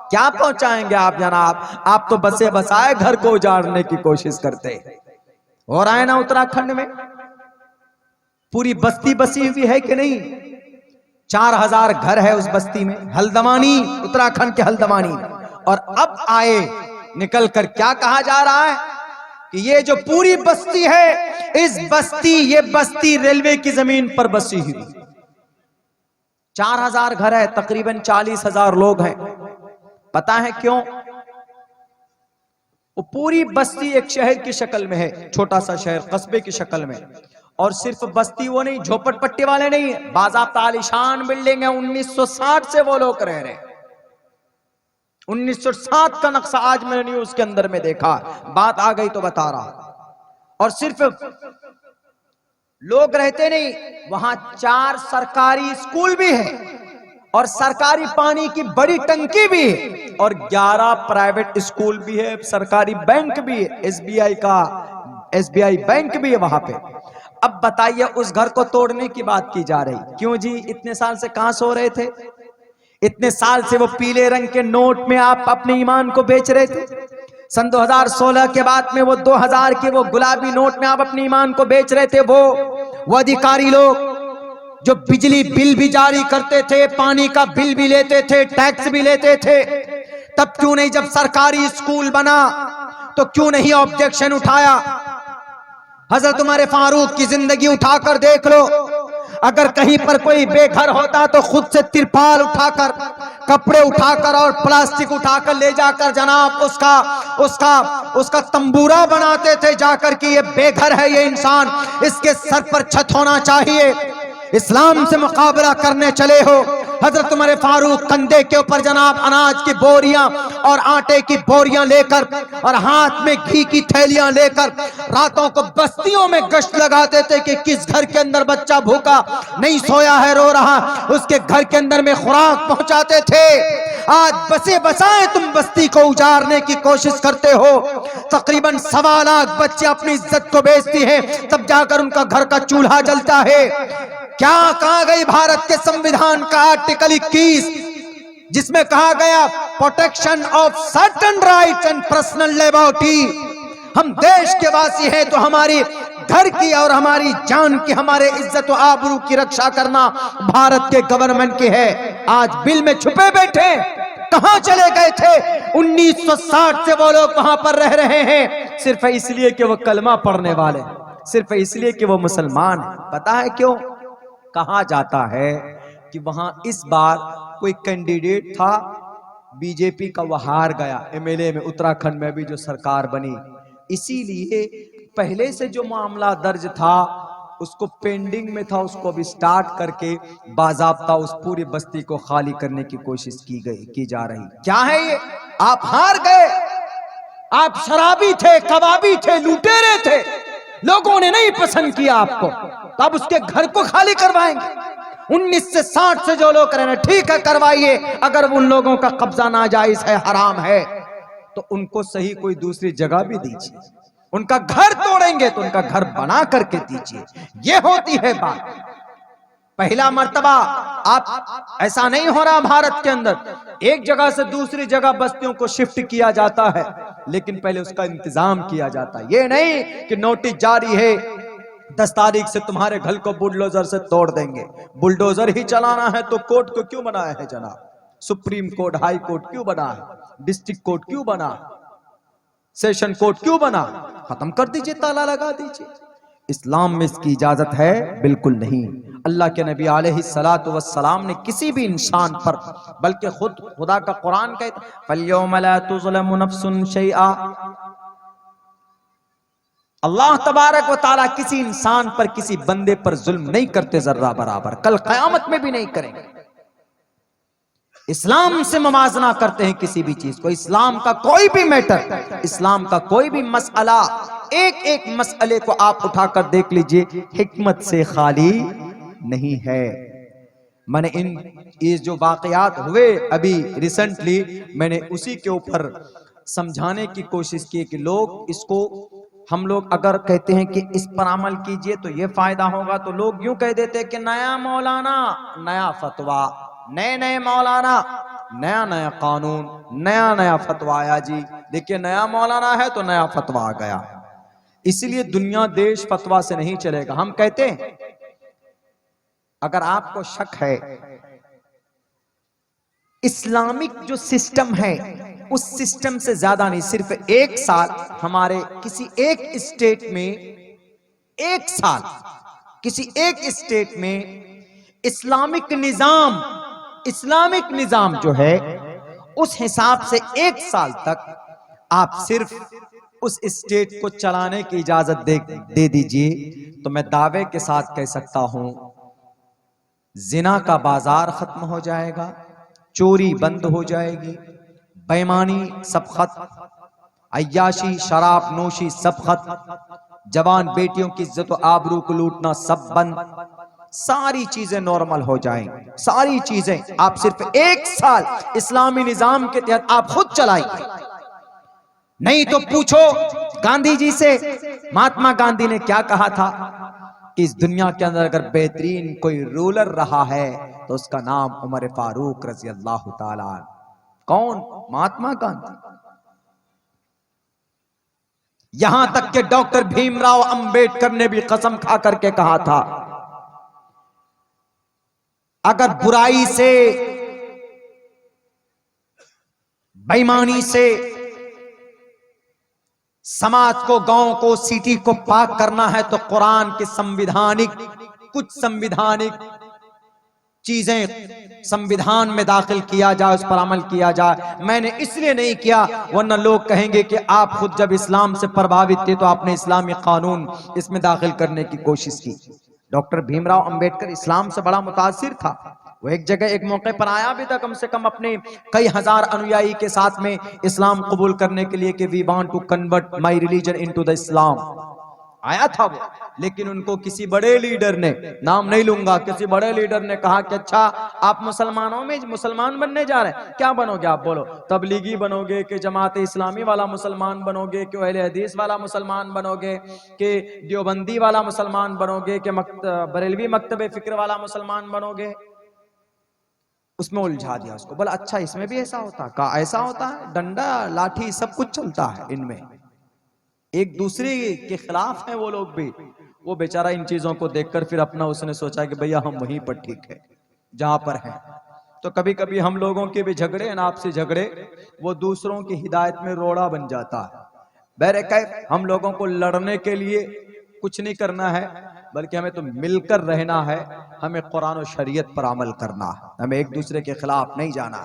क्या पहुंचाएंगे आप जनाब? आप तो बसे बसाए घर को उजाड़ने की कोशिश करते। हो रहा है ना उत्तराखंड में, पूरी बस्ती बसी हुई है कि नहीं? 4000 घर है उस बस्ती में, हल्द्वानी, उत्तराखंड के हल्द्वानी में। और अब आए निकल कर क्या कहा जा रहा है कि ये जो पूरी बस्ती है, इस बस्ती, ये बस्ती रेलवे की जमीन पर बसी हुई। 4000 घर है, तकरीबन 40,000 लोग हैं। पता है क्यों? वो पूरी बस्ती एक शहर की शक्ल में है, छोटा सा शहर, कस्बे की शक्ल में। और सिर्फ बस्ती वो नहीं, झोपड़पट्टी वाले नहीं है, बाज़ाब्ता आलीशान बिल्डिंग है। 1960 से वो लोग रह रहे। 1960 का नक्शा आज मैंने न्यूज के अंदर में देखा, बात आ गई तो बता रहा। और सिर्फ लोग रहते नहीं, वहां 4 सरकारी स्कूल भी है और सरकारी पानी की बड़ी टंकी भी है और 11 प्राइवेट स्कूल भी है, सरकारी बैंक भी है, एसबीआई बैंक भी है वहां पे। अब बताइए, उस घर को तोड़ने की बात की जा रही, क्यों जी? इतने साल से कहां सो रहे थे? इतने साल से वो पीले रंग के नोट में आप अपने ईमान को बेच रहे थे। सन 2016 के बाद में वो 2000 के वो गुलाबी नोट में आप अपने ईमान को बेच रहे थे। वो अधिकारी लोग जो बिजली बिल भी जारी करते थे, पानी का बिल भी लेते थे, टैक्स भी लेते थे, तब क्यों नहीं, जब सरकारी स्कूल बना तो क्यों नहीं ऑब्जेक्शन उठाया? हजरत उमर फारूक की जिंदगी उठाकर देख लो, अगर कहीं पर कोई बेघर होता तो खुद से तिरपाल उठाकर, कपड़े उठाकर और प्लास्टिक उठाकर ले जाकर जनाब उसका तंबूरा बनाते थे जाकर कि ये बेघर है, ये इंसान, इसके सर पर छत होना चाहिए। इस्लाम से मुकाबला करने चले हो, हजरत उमर फारूक कंधे के ऊपर जनाब अनाज की बोरियां और आटे की बोरियां लेकर और हाथ में घी की थैलियां लेकर रातों को बस्तियों में गश्त लगाते थे कि किस घर के अंदर बच्चा भूखा नहीं सोया है, रो रहा, उसके घर के अंदर में खुराक पहुंचाते थे। आज बसे बसाए तुम बस्ती को उजाड़ने की कोशिश करते हो। तकरीबन 1.25 लाख बच्चे अपनी इज्जत को बेचती हैं, तब जाकर उनका घर का चूल्हा जलता है। क्या कहा गई भारत के संविधान का आर्टिकल 21, जिसमें कहा गया protection of certain rights and personal liberty. हम देश के वासी हैं तो हमारी घर की और हमारी जान की, हमारे इज्जत और आबरू की रक्षा करना भारत के गवर्नमेंट की है। आज बिल में छुपे बैठे कहां चले गए थे? 1960 से वो लोग वहां पर रह रहे हैं, सिर्फ इसलिए कि वो कलमा पढ़ने वाले, सिर्फ इसलिए कि वो मुसलमान है। पता है क्यों? कहा जाता है कि वहां इस बार कोई कैंडिडेट था बीजेपी का, वो हार गया एमएलए में, उत्तराखंड में भी जो सरकार बनी, इसीलिए पहले से जो मामला दर्ज था उसको पेंडिंग में था, उसको भी स्टार्ट करके बाज़ाब्ता उस पूरी बस्ती को खाली करने की कोशिश की जा रही। क्या है ये? आप हार गए, आप शराबी थे, कबाबी थे, लुटेरे थे, लोगों ने नहीं पसंद किया आपको, तो अब उसके घर को खाली करवाएंगे। 1960 से जो लोग कर रहे हैं, ठीक है करवाइए, अगर उन लोगों का कब्जा नाजायज है, हराम है, तो उनको सही कोई दूसरी जगह भी दीजिए। उनका घर तोड़ेंगे तो उनका घर बना करके दीजिए। ये होती है बात। पहला मर्तबा आप, ऐसा नहीं हो रहा भारत के अंदर, एक जगह से दूसरी जगह बस्तियों को शिफ्ट किया जाता है, लेकिन पहले उसका इंतजाम किया जाता है। ये नहीं कि नोटिस जारी है 10 तारीख से तुम्हारे घर को बुलडोजर से तोड़ देंगे। बुलडोजर ही चलाना है तो कोर्ट को क्यों बनाया है जनाब? सुप्रीम कोर्ट, हाई कोर्ट क्यों बना है? डिस्ट्रिक्ट कोर्ट क्यों बना? सेशन कोर्ट क्यों बना? खत्म कर दीजिए, ताला लगा दीजिए। इस्लाम में इसकी इजाजत है? बिल्कुल नहीं। अल्लाह के नबी अलैहिस्सलातु वस्सलाम ने किसी भी इंसान पर, बल्कि खुद खुदा का कुरान कहता है फल्यौम ला तुज़लमु नफ्सुन शैआ, अल्लाह तबारक व तआला किसी इंसान पर, किसी बंदे पर जुल्म नहीं करते जर्रा बराबर, कल क़यामत में भी नहीं करेंगे। इस्लाम से मुवाजना करते हैं किसी भी चीज को। इस्लाम का कोई भी मैटर, इस्लाम का कोई भी मसला, एक एक मसले को आप उठाकर देख लीजिए, हिकमत से खाली नहीं है। मैंने ये जो वाकयात हुए अभी रिसेंटली, मैंने उसी के ऊपर समझाने की कोशिश की कि लोग इसको, हम लोग अगर कहते हैं कि इस पर अमल कीजिए तो ये फायदा होगा, तो लोग यूं कह देते हैं कि नया मौलाना, नया फतवा, नए नए मौलाना, नया नया कानून, नया नया फतवा आया जी। देखिए नया मौलाना है तो नया फतवा आ गया। इसलिए दुनिया देश फतवा से नहीं चलेगा। हम कहते हैं अगर आपको शक है, इस्लामिक जो सिस्टम है उस सिस्टम से ज्यादा नहीं, सिर्फ एक साल हमारे किसी एक स्टेट में, एक साल किसी एक स्टेट में इस्लामिक निजाम जो है उस हिसाब से एक साल तक आप सिर्फ उस स्टेट को चलाने की इजाजत दे दीजिए, तो मैं दावे के साथ कह सकता हूं जिना का बाजार खत्म हो जाएगा, चोरी बंद हो जाएगी, बेईमानी सब खत्म, अय्याशी शराब नोशी सब खत्म, जवान बेटियों की इज्जत और आबरू को लूटना सब बंद, सारी चीजें नॉर्मल हो जाएंगी। सारी चीजें आप सिर्फ एक साल इस्लामी निजाम के तहत आप खुद चलाएंगे। नहीं तो पूछो गांधी जी से, महात्मा गांधी ने क्या कहा था कि इस दुनिया के अंदर अगर बेहतरीन कोई रूलर रहा है तो उसका नाम उमर फारूक रजी अल्लाह ताला। कौन? महात्मा गांधी। यहां तक कि डॉक्टर भीमराव अंबेडकर ने भी कसम खा करके कहा था अगर बुराई से, बेईमानी से समाज को, गांव को, सिटी को पाक करना है तो कुरान के कुछ संविधानिक चीजें संविधान में दाखिल किया जाए, उस पर अमल किया जाए। मैंने इसलिए नहीं किया वरना लोग कहेंगे कि आप खुद जब इस्लाम से प्रभावित थे तो आपने इस्लामी कानून इसमें दाखिल करने की कोशिश की। डॉक्टर भीमराव अंबेडकर इस्लाम से बड़ा मुतासिर था। वो एक जगह एक मौके पर आया भी था, कम से कम अपने कई हजार अनुयायी के साथ में इस्लाम कबूल करने के लिए कि we want to convert my religion into the Islam, आया था वो। लेकिन उनको किसी बड़े लीडर ने, नाम नहीं लूंगा, किसी बड़े लीडर ने कहा कि अच्छा आप मुसलमानों में मुसलमान बनने जा रहे हैं, क्या बनोगे आप? बोलो, तबलीगी बनोगे कि जमात इस्लामी वाला मुसलमान बनोगे कि अहले हदीस वाला मुसलमान बनोगे कि देवबंदी वाला मुसलमान बनोगे कि बरेलवी मकतबे फिक्र वाला मुसलमान बनोगे? उसमें उलझा दिया उसको। बोला अच्छा इसमें भी ऐसा होता? कहा ऐसा होता है, डंडा लाठी सब कुछ चलता है इनमें, एक दूसरे के खिलाफ हैं वो लोग भी। वो बेचारा इन चीजों को देखकर फिर अपना उसने सोचा कि भैया हम वहीं पर ठीक है जहां पर हैं। तो कभी कभी हम लोगों के भी झगड़े, आपसी झगड़े, वो दूसरों की हिदायत में रोड़ा बन जाता है। बहरकैफ हम लोगों को लड़ने के लिए कुछ नहीं करना है, बल्कि हमें तो मिलकर रहना है, हमें कुरान और शरीयत पर अमल करना है, हमें एक दूसरे के खिलाफ नहीं जाना।